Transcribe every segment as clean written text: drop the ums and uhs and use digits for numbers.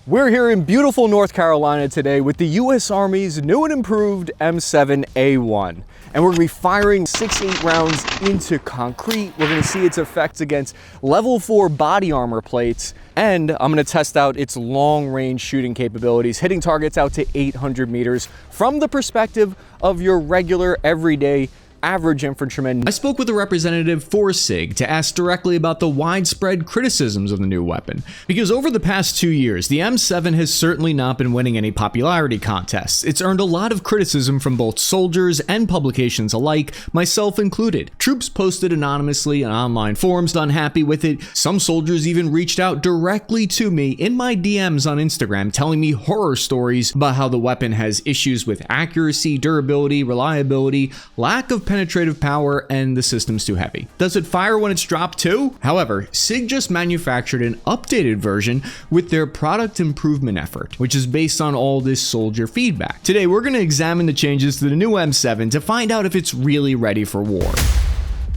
We're here in beautiful North Carolina today with the U.S. Army's new and improved M7A1. And we're gonna be firing 6.8 rounds into concrete. We're gonna see its effects against level 4 body armor plates. And I'm gonna test out its long-range shooting capabilities, hitting targets out to 800 meters from the perspective of your regular, everyday average infantryman. I spoke with a representative for SIG to ask directly about the widespread criticisms of the new weapon, because over the past 2 years, the M7 has certainly not been winning any popularity contests. It's earned a lot of criticism from both soldiers and publications alike, myself included. Troops posted anonymously on online forums unhappy with it. Some soldiers even reached out directly to me in my DMs on Instagram telling me horror stories about how the weapon has issues with accuracy, durability, reliability, lack of penetrative power, and the system's too heavy. Does it fire when it's dropped too? However, SIG just manufactured an updated version with their product improvement effort, which is based on all this soldier feedback. Today, we're going to examine the changes to the new M7 to find out if it's really ready for war.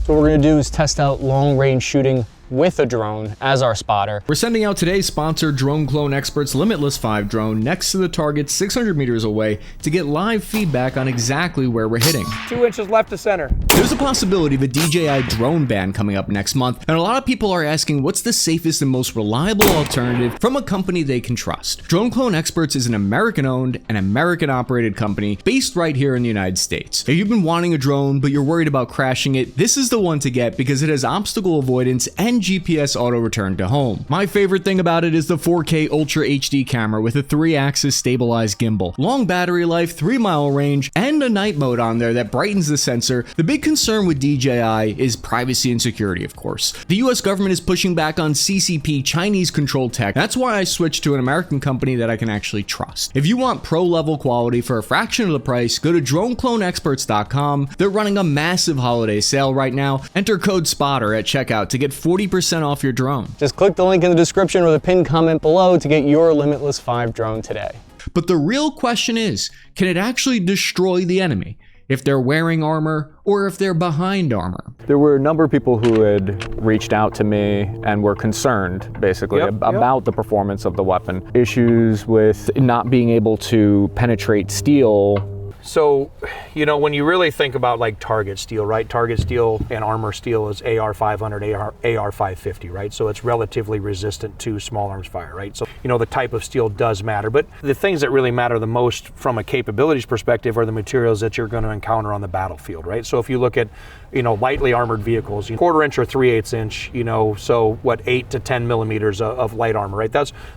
So what we're going to do is test out long-range shooting with a drone as our spotter. We're sending out today's sponsor, Drone Clone Expert's Limitless 5 drone next to the target 600 meters away to get live feedback on exactly where we're hitting. 2 inches left to center. There's a possibility of a DJI drone ban coming up next month, and a lot of people are asking what's the safest and most reliable alternative from a company they can trust. Drone Clone Experts is an American-owned and American-operated company based right here in the United States. If you've been wanting a drone, but you're worried about crashing it, this is the one to get because it has obstacle avoidance and GPS auto return to home. My favorite thing about it is the 4K Ultra HD camera with a 3-axis stabilized gimbal, long battery life, 3-mile range, and a night mode on there that brightens the sensor. The big concern with DJI is privacy and security, of course. The US government is pushing back on CCP Chinese controlled tech. That's why I switched to an American company that I can actually trust. If you want pro level quality for a fraction of the price, go to dronecloneexperts.com. They're running a massive holiday sale right now. Enter code SPOTTER at checkout to get 40% off your drone. Just click the link in the description or the pinned comment below to get your Limitless 5 drone today. But the real question is, can it actually destroy the enemy if they're wearing armor or if they're behind armor? There were a number of people who had reached out to me and were concerned basically about the performance of the weapon. Issues with not being able to penetrate steel. So, you know, when you really think about like target steel, right? Target steel and armor steel is AR-500, AR-550, right? So it's relatively resistant to small arms fire, right? So, you know, the type of steel does matter, but the things that really matter the most from a capabilities perspective are the materials that you're going to encounter on the battlefield, right? So if you look at, you know, lightly armored vehicles, 1/4 inch or 3/8 inch, you know, so what, 8 to 10 millimeters of light armor, right?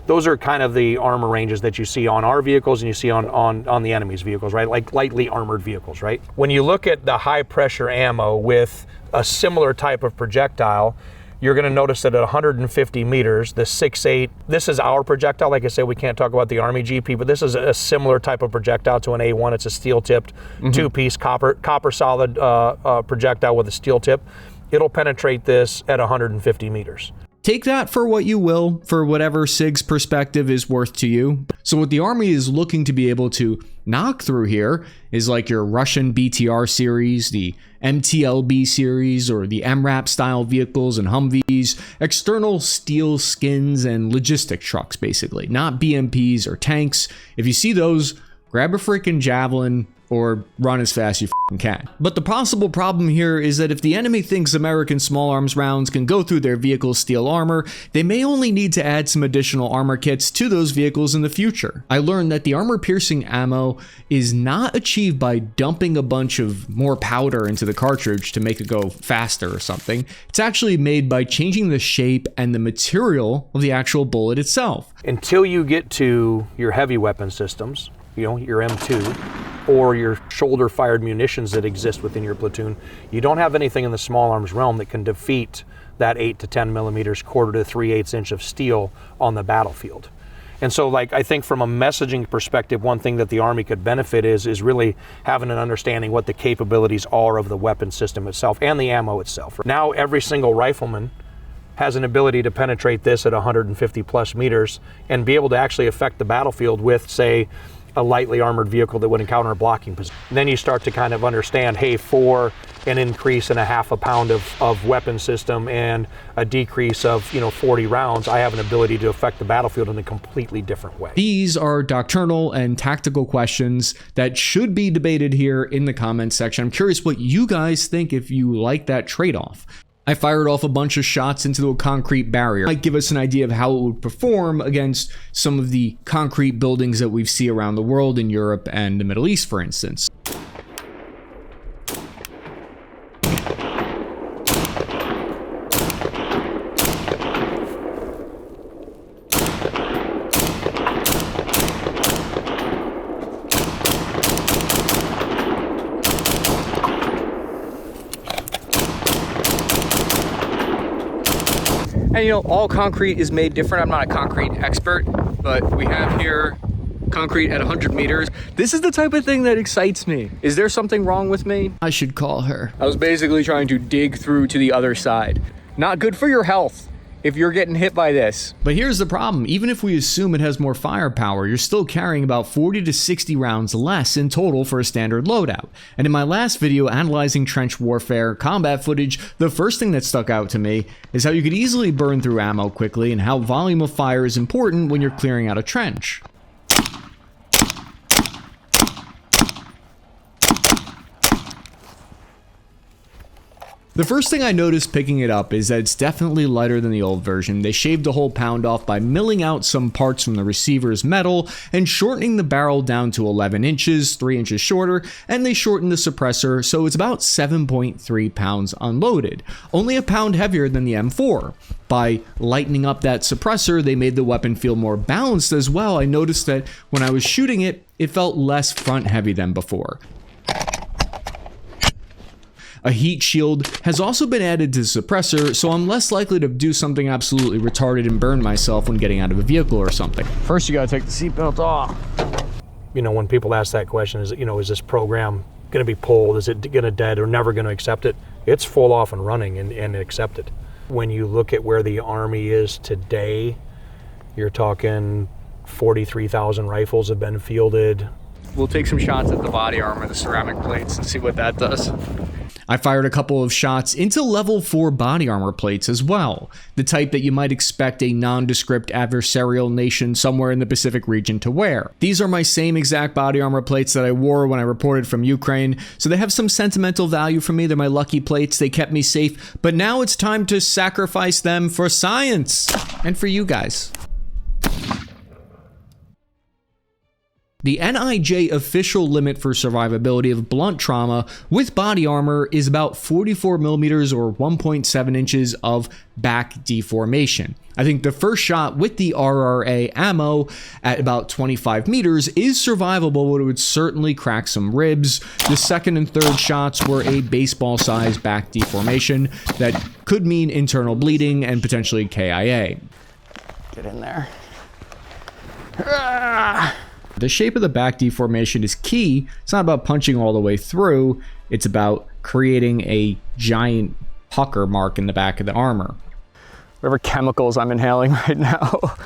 Those are kind of the armor ranges that you see on our vehicles and you see on the enemy's vehicles, right? Like lightly armored vehicles, right? When you look at the high pressure ammo with a similar type of projectile, you're going to notice that at 150 meters, the 6.8, this is our projectile. Like I said, we can't talk about the Army GP, but this is a similar type of projectile to an A1. It's a steel-tipped, two-piece copper solid projectile with a steel tip. It'll penetrate this at 150 meters. Take that for what you will, for whatever SIG's perspective is worth to you. So what the Army is looking to be able to knock through here is like your Russian BTR series, the MTLB series, or the MRAP style vehicles and Humvees, external steel skins and logistic trucks basically, not BMPs or tanks. If you see those, grab a freaking javelin or run as fast as you can. But the possible problem here is that if the enemy thinks American small arms rounds can go through their vehicle's steel armor, they may only need to add some additional armor kits to those vehicles in the future. I learned that the armor-piercing ammo is not achieved by dumping a bunch of more powder into the cartridge to make it go faster or something. It's actually made by changing the shape and the material of the actual bullet itself. Until you get to your heavy weapon systems, you know, your M2, or your shoulder-fired munitions that exist within your platoon, you don't have anything in the small arms realm that can defeat that 8 to 10 millimeters, 1/4 to 3/8 inch of steel on the battlefield. And so, like, I think from a messaging perspective, one thing that the Army could benefit is really having an understanding what the capabilities are of the weapon system itself and the ammo itself. Now every single rifleman has an ability to penetrate this at 150 plus meters and be able to actually affect the battlefield with, say, a lightly armored vehicle that would encounter a blocking position. And then you start to kind of understand, hey, for an increase in a half a pound of weapon system and a decrease of 40 rounds, I have an ability to affect the battlefield in a completely different way. These are doctrinal and tactical questions that should be debated here in the comments section. I'm curious what you guys think if you like that trade-off. I fired off a bunch of shots into a concrete barrier. Might give us an idea of how it would perform against some of the concrete buildings that we see around the world in Europe and the Middle East, for instance. And all concrete is made different. I'm not a concrete expert, but we have here concrete at 100 meters. This is the type of thing that excites me. Is there something wrong with me? I should call her. I was basically trying to dig through to the other side. Not good for your health if you're getting hit by this. But here's the problem. Even if we assume it has more firepower, you're still carrying about 40 to 60 rounds less in total for a standard loadout. And in my last video analyzing trench warfare combat footage, the first thing that stuck out to me is how you could easily burn through ammo quickly and how volume of fire is important when you're clearing out a trench. The first thing I noticed picking it up is that it's definitely lighter than the old version. They shaved a whole pound off by milling out some parts from the receiver's metal and shortening the barrel down to 11 inches, 3 inches shorter, and they shortened the suppressor so it's about 7.3 pounds unloaded, only a pound heavier than the M4. By lightening up that suppressor, they made the weapon feel more balanced as well. I noticed that when I was shooting it, it felt less front heavy than before. A heat shield has also been added to the suppressor, so I'm less likely to do something absolutely retarded and burn myself when getting out of a vehicle or something. First, you gotta take the seatbelt off. When people ask that question, is this program going to be pulled? Is it going to dead or never going to accept it? It's full off and running and accept it. When you look at where the Army is today, you're talking 43,000 rifles have been fielded. We'll take some shots at the body armor, the ceramic plates, and see what that does. I fired a couple of shots into level 4 body armor plates as well, the type that you might expect a nondescript adversarial nation somewhere in the Pacific region to wear. These are my same exact body armor plates that I wore when I reported from Ukraine, so they have some sentimental value for me. They're my lucky plates, they kept me safe, but now it's time to sacrifice them for science and for you guys. The NIJ official limit for survivability of blunt trauma with body armor is about 44 millimeters or 1.7 inches of back deformation. I think the first shot with the RRA ammo at about 25 meters is survivable, but it would certainly crack some ribs. The second and third shots were a baseball-sized back deformation that could mean internal bleeding and potentially KIA. Get in there. The shape of the back deformation is key. It's not about punching all the way through. It's about creating a giant pucker mark in the back of the armor. Whatever chemicals I'm inhaling right now.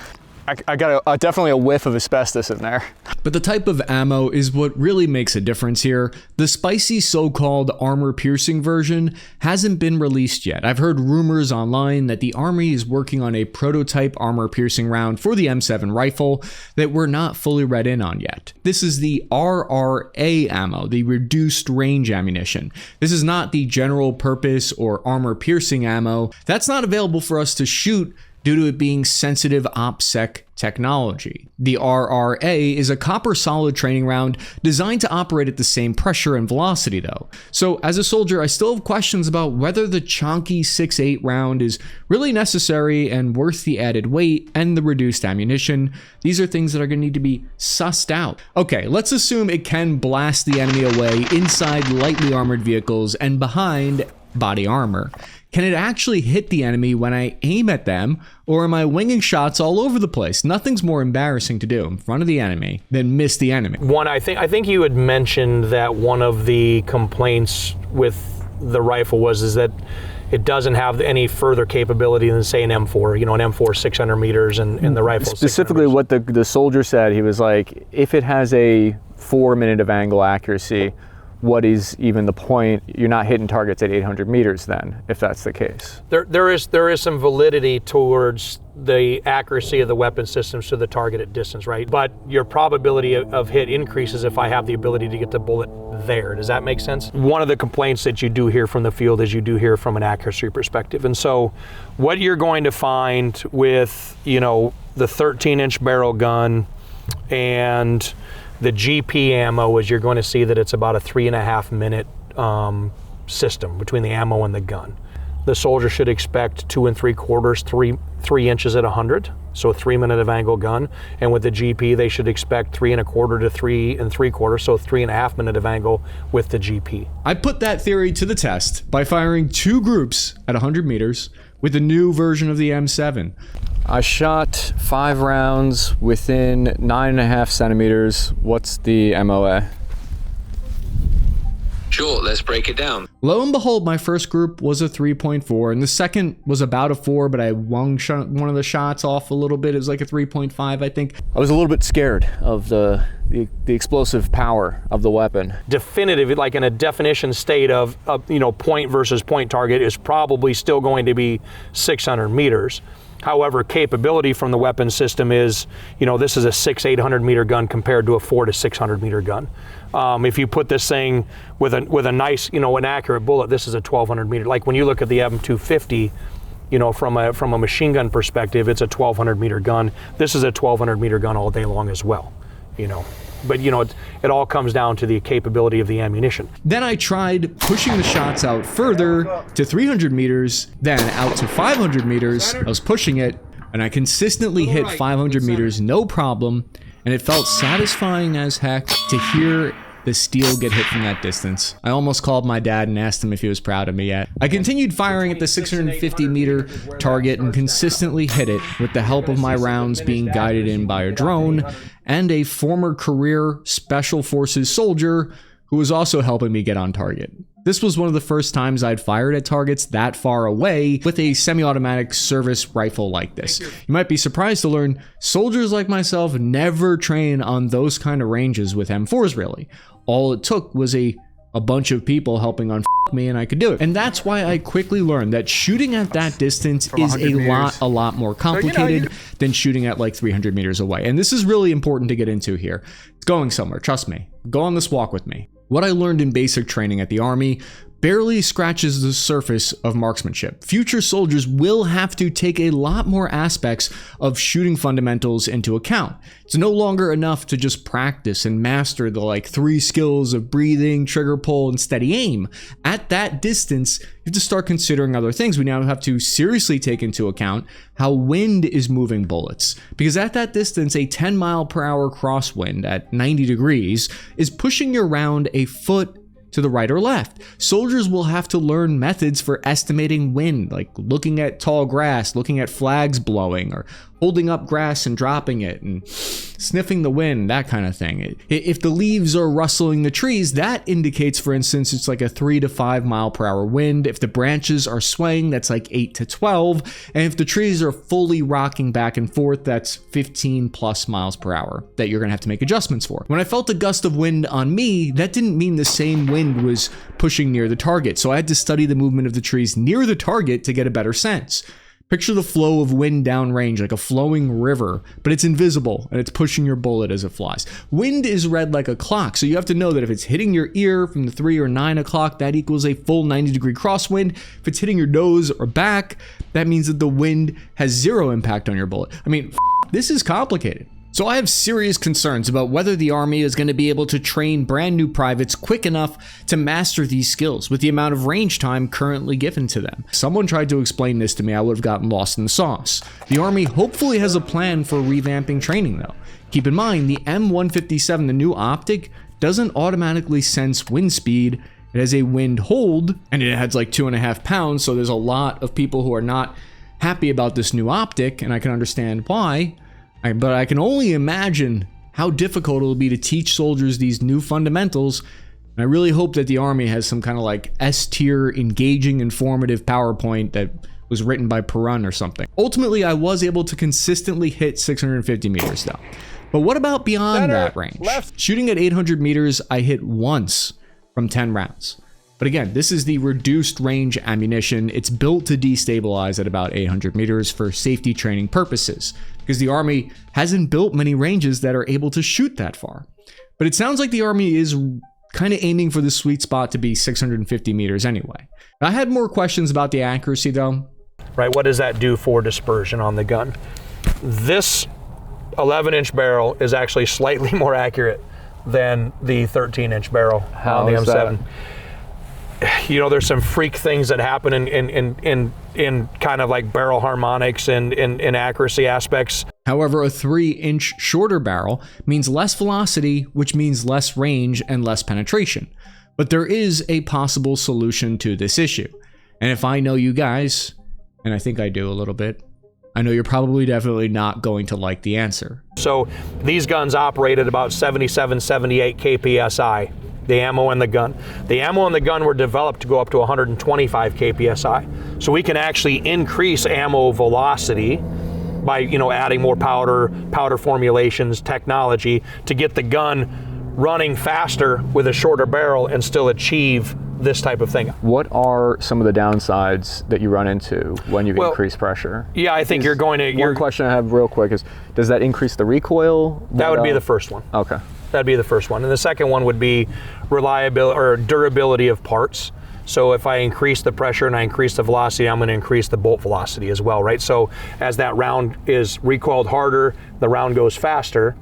I got definitely a whiff of asbestos in there. But the type of ammo is what really makes a difference here. The spicy so-called armor-piercing version hasn't been released yet. I've heard rumors online that the Army is working on a prototype armor-piercing round for the M7 rifle that we're not fully read in on yet. This is the RRA ammo, the reduced range ammunition. This is not the general purpose or armor-piercing ammo. That's not available for us to shoot due to it being sensitive OPSEC technology. The RRA is a copper solid training round designed to operate at the same pressure and velocity though. So as a soldier, I still have questions about whether the chonky 6.8 round is really necessary and worth the added weight and the reduced ammunition. These are things that are going to need to be sussed out. Okay, let's assume it can blast the enemy away inside lightly armored vehicles and behind body armor. Can it actually hit the enemy when I aim at them, or am I winging shots all over the place? Nothing's more embarrassing to do in front of the enemy than miss the enemy. I think you had mentioned that one of the complaints with the rifle is that It doesn't have any further capability than, say, an M4. You know, an M4 600 meters and the rifle. Specifically, what the soldier said, he was like, if it has a 4 minute of angle accuracy, what is even the point? You're not hitting targets at 800 meters then, if that's the case. There is some validity towards the accuracy of the weapon systems to the targeted distance, right? But your probability of hit increases if I have the ability to get the bullet there. Does that make sense? One of the complaints that you do hear from the field is you do hear from an accuracy perspective. And so what you're going to find with, you know, the 13-inch barrel gun and the GP ammo is you're going to see that it's about a 3.5 minute system between the ammo and the gun. The soldier should expect 2 3/4, 3 inches at 100, so a 3 minute of angle gun. And with the GP, they should expect 3 1/4 to 3 3/4, so 3.5 minute of angle with the GP. I put that theory to the test by firing 2 groups at 100 meters with the new version of the M7. I shot 5 rounds within 9.5 centimeters. What's the MOA? Sure, let's break it down. Lo and behold, my first group was a 3.4, and the second was about a 4, but I one of the shots off a little bit. It was like a 3.5, I think. I was a little bit scared of the explosive power of the weapon. Definitive, like in a definition state of you know, point versus point target is probably still going to be 600 meters. However, capability from the weapon system is, you know, this is a 600-800 meter gun compared to a 400 to 600 meter gun. If you put this thing with a nice, you know, an accurate bullet, this is a 1200 meter. Like when you look at the M250, you know, from a machine gun perspective, it's a 1200 meter gun. This is a 1200 meter gun all day long as well, you know. But, you know, it all comes down to the capability of the ammunition. Then I tried pushing the shots out further to 300 meters, then out to 500 meters. I was pushing it, and I consistently hit 500 meters, no problem, and it felt satisfying as heck to hear the steel get hit from that distance. I almost called my dad and asked him if he was proud of me yet. I continued firing at the 650 meter target and consistently hit it with the help of my rounds being guided in by a drone and a former career Special Forces soldier who was also helping me get on target. This was one of the first times I'd fired at targets that far away with a semi-automatic service rifle like this. You might be surprised to learn soldiers like myself never train on those kind of ranges with M4s really. All it took was a bunch of people helping on me and I could do it. And that's why I quickly learned that shooting at that distance is a lot more complicated than shooting at like 300 meters away. And this is really important to get into here. It's going somewhere, trust me. Go on this walk with me. What I learned in basic training at the Army barely scratches the surface of marksmanship. Future soldiers will have to take a lot more aspects of shooting fundamentals into account. It's no longer enough to just practice and master the 3 skills of breathing, trigger pull, and steady aim. At that distance, you have to start considering other things. We now have to seriously take into account how wind is moving bullets. Because at that distance, a 10 mile per hour crosswind at 90 degrees is pushing your round a foot to the right or left. Soldiers will have to learn methods for estimating wind, like looking at tall grass, looking at flags blowing, or holding up grass and dropping it, and sniffing the wind, that kind of thing. If the leaves are rustling the trees, that indicates, for instance, it's like a 3 to 5 mile per hour wind. If the branches are swaying, that's like 8 to 12. And if the trees are fully rocking back and forth, that's 15 plus miles per hour that you're gonna have to make adjustments for. When I felt a gust of wind on me, that didn't mean the same wind was pushing near the target. So I had to study the movement of the trees near the target to get a better sense. Picture the flow of wind downrange like a flowing river, but it's invisible and it's pushing your bullet as it flies. Wind is read like a clock, so you have to know that if it's hitting your ear from the 3 or 9 o'clock, that equals a full 90-degree crosswind. If it's hitting your nose or back, that means that the wind has 0 impact on your bullet. I mean, this is complicated. So I have serious concerns about whether the Army is going to be able to train brand new privates quick enough to master these skills with the amount of range time currently given to them. Someone tried to explain this to me, I would have gotten lost in the sauce. The Army hopefully has a plan for revamping training though. Keep in mind, the M157, the new optic, doesn't automatically sense wind speed. It has a wind hold, and it has like 2.5 pounds, so there's a lot of people who are not happy about this new optic, and I can understand why. But I can only imagine how difficult it'll be to teach soldiers these new fundamentals. I really hope that the Army has some kind of like S-tier engaging informative PowerPoint that was written by Perun or something. Ultimately, I was able to consistently hit 650 meters though. But what about beyond that range? Shooting at 800 meters, I hit once from 10 rounds. But again, this is the reduced range ammunition. It's built to destabilize at about 800 meters for safety training purposes, because the Army hasn't built many ranges that are able to shoot that far. But it sounds like the Army is kind of aiming for the sweet spot to be 650 meters anyway. I had more questions about the accuracy though. Right, what does that do for dispersion on the gun? This 11-inch barrel is actually slightly more accurate than the 13-inch barrel on the M7. You know, there's some freak things that happen in kind of like barrel harmonics and in accuracy aspects. However, a 3-inch shorter barrel means less velocity, which means less range and less penetration. But there is a possible solution to this issue. And if I know you guys, and I think I do a little bit, I know you're probably definitely not going to like the answer. So these guns operate at about 77, 78 kpsi, the ammo and the gun. The ammo and the gun were developed to go up to 125 kpsi. So we can actually increase ammo velocity by, you know, adding more powder formulations, technology to get the gun running faster with a shorter barrel and still achieve this type of thing. What are some of the downsides that you run into when you increase pressure? Yeah, I think you're going to... One question I have real quick is, does that increase the recoil? That would be the first one. Okay. That'd be the first one. And the second one would be reliability or durability of parts. So if I increase the pressure and I increase the velocity, I'm going to increase the bolt velocity as well, right? So as that round is recoiled harder, the round goes faster.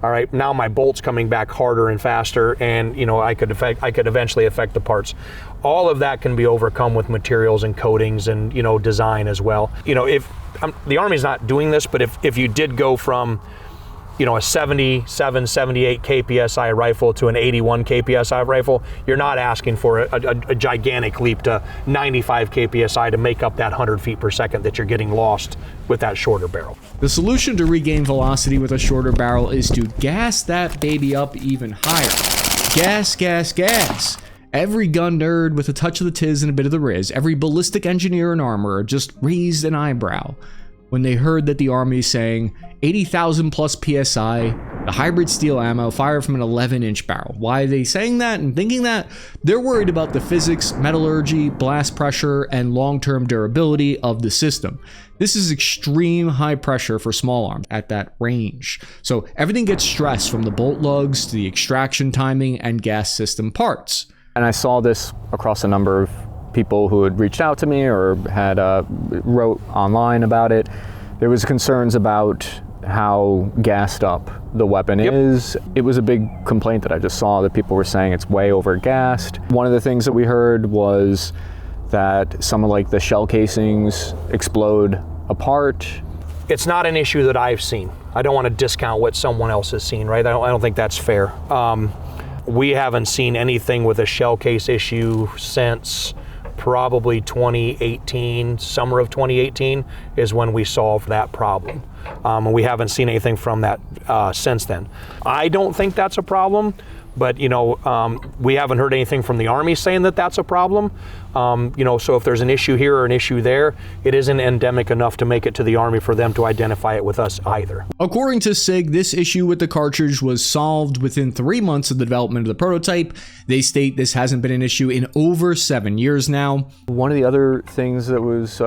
All right, now my bolt's coming back harder and faster, and you know I could eventually affect the parts. All of that can be overcome with materials and coatings and, you know, design as well. You know, if the Army's not doing this, but if you did go from, you know, a 77, 78 kpsi rifle to an 81 kpsi rifle, you're not asking for a gigantic leap to 95 kpsi to make up that 100 feet per second that you're getting lost with that shorter barrel. The solution to regain velocity with a shorter barrel is to gas that baby up even higher. Gas, gas, gas. Every gun nerd with a touch of the tiz and a bit of the riz, every ballistic engineer and armorer just raised an eyebrow when they heard that the Army is saying 80,000 plus PSI, the hybrid steel ammo fired from an 11-inch barrel. Why are they saying that and thinking that? They're worried about the physics, metallurgy, blast pressure, and long-term durability of the system. This is extreme high pressure for small arms at that range. So everything gets stressed from the bolt lugs to the extraction timing and gas system parts. And I saw this across a number of people who had reached out to me or had wrote online about it. There was concerns about how gassed up the weapon is. It was a big complaint that I just saw, that people were saying it's way over gassed. One of the things that we heard was that some of like the shell casings explode apart. It's not an issue that I've seen. I don't want to discount what someone else has seen, right? I don't think that's fair. We haven't seen anything with a shell case issue since probably 2018, summer of 2018 is when we solved that problem. And we haven't seen anything from that since then. I don't think that's a problem, but you know, we haven't heard anything from the Army saying that that's a problem. You know, so if there's an issue here or an issue there, it isn't endemic enough to make it to the Army for them to identify it with us either. According to SIG, this issue with the cartridge was solved within 3 months of the development of the prototype. They state this hasn't been an issue in over 7 years now. One of the other things that was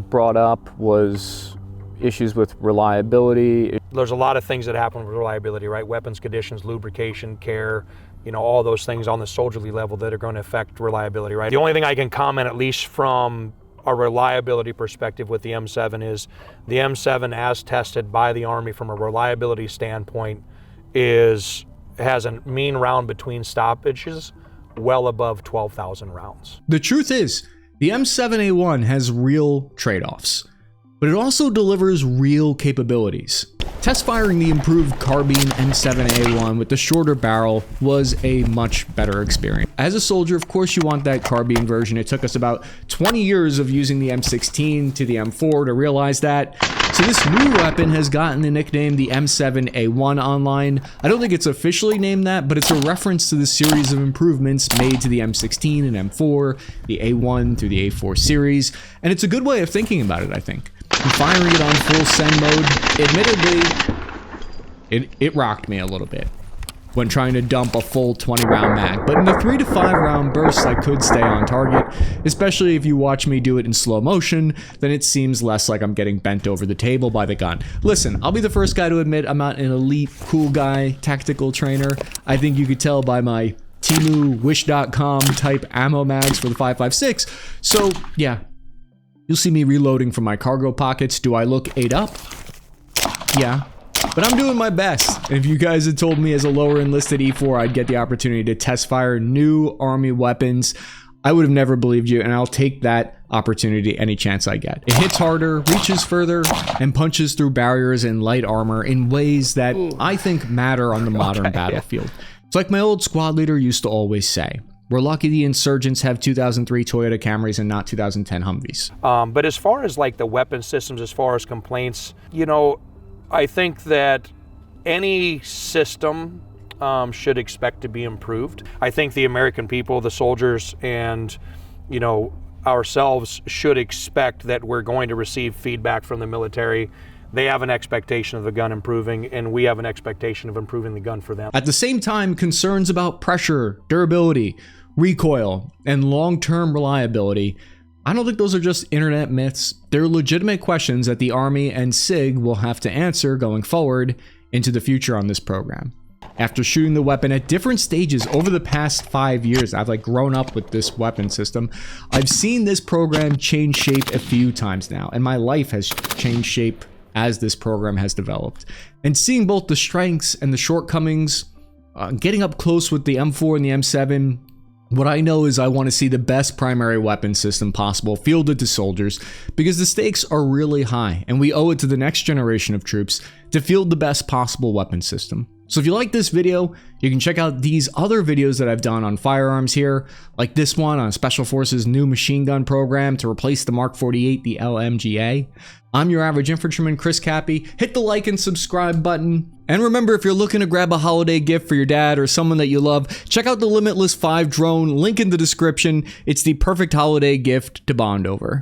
brought up was issues with reliability. There's a lot of things that happen with reliability, right? Weapons conditions, lubrication, care, you know, all those things on the soldierly level that are going to affect reliability, right? The only thing I can comment, at least from a reliability perspective with the M7, is the M7 as tested by the Army from a reliability standpoint has a mean round between stoppages well above 12,000 rounds. The truth is, the M7A1 has real trade-offs, but it also delivers real capabilities. Test firing the improved carbine M7A1 with the shorter barrel was a much better experience. As a soldier, of course you want that carbine version. It took us about 20 years of using the M16 to the M4 to realize that. So this new weapon has gotten the nickname the M7A1 online. I don't think it's officially named that, but it's a reference to the series of improvements made to the M16 and M4, the A1 through the A4 series, and it's a good way of thinking about it, I think. And firing it on full send mode, admittedly, it rocked me a little bit when trying to dump a full 20 round mag, but in the 3 to 5 round bursts I could stay on target, especially if you watch me do it in slow motion. Then it seems less like I'm getting bent over the table by the gun. Listen, I'll be the first guy to admit I'm not an elite cool guy tactical trainer. I think you could tell by my Temu Wish.com type ammo mags for the 5.56. So yeah, you'll see me reloading from my cargo pockets. Do I look 8 up? Yeah. But I'm doing my best. If you guys had told me as a lower enlisted E4 I'd get the opportunity to test fire new Army weapons, I would have never believed you, and I'll take that opportunity any chance I get. It hits harder, reaches further, and punches through barriers and light armor in ways that I think matter on the modern battlefield. It's like my old squad leader used to always say, we're lucky the insurgents have 2003 Toyota Camrys and not 2010 Humvees. But as far as like the weapon systems, as far as complaints, you know, I think that any system should expect to be improved. I think the American people, the soldiers, and, you know, ourselves should expect that we're going to receive feedback from the military. They have an expectation of the gun improving, and we have an expectation of improving the gun for them. At the same time, concerns about pressure, durability, recoil, and long-term reliability, I don't think those are just internet myths. They're legitimate questions that the Army and SIG will have to answer going forward into the future on this program. After shooting the weapon at different stages over the past 5 years, I've like grown up with this weapon system. I've seen this program change shape a few times now, and my life has changed shape as this program has developed. And seeing both the strengths and the shortcomings, getting up close with the M4 and the M7, what I know is I want to see the best primary weapon system possible fielded to soldiers, because the stakes are really high, and we owe it to the next generation of troops to field the best possible weapon system. So if you like this video, you can check out these other videos that I've done on firearms here, like this one on Special Forces' new machine gun program to replace the Mark 48, the LMGA. I'm your average infantryman, Chris Cappy. Hit the like and subscribe button. And remember, if you're looking to grab a holiday gift for your dad or someone that you love, check out the Limitless 5 drone, link in the description. It's the perfect holiday gift to bond over.